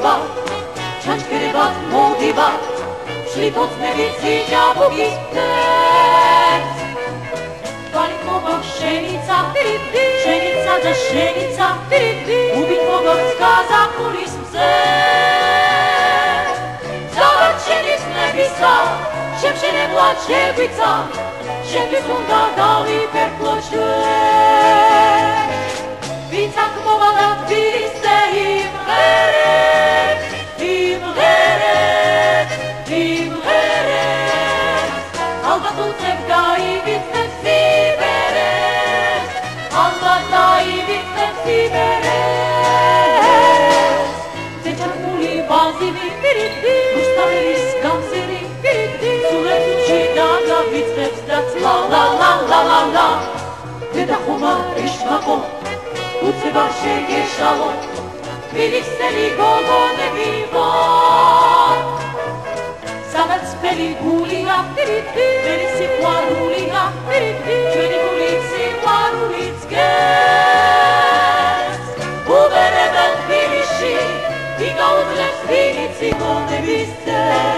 მოდივა ჩაჩქერებად მოდივა შლით ოცნების ძიჯაბუგის ფერს თვალით მოგორ შენიცა შენიცა და შენიცა უბით მოგორს გაზაფხულის მზე ძალად შენის ნებისა შემშენებლად შეგვიცა შენთვის უნდა დავიფერფლო ჩვენ ვინც აქ მოვალ და თბილისზე იმღერებს იმღერებს იმღერებს ალბათ უწევს გაივიწყებს იბერებს ალბათ დაივიწყებს იბერებს ზეჩარკული ვაზივი რუსთაველის გამზირი სულებს უჩი და გავიწყებს რაც ლა ლა ლა ლა ლა ლა დედა ხომარ ეშმაკო უცება შეგეშალო თბილისელი გოგონები ვარ სადაც ფერი გულია ფერი სიყვარულია ჩვენი გული სიყვარულიც გეს უბერებელ თბილისში იგაუძლებს თბილისი გონების ძეს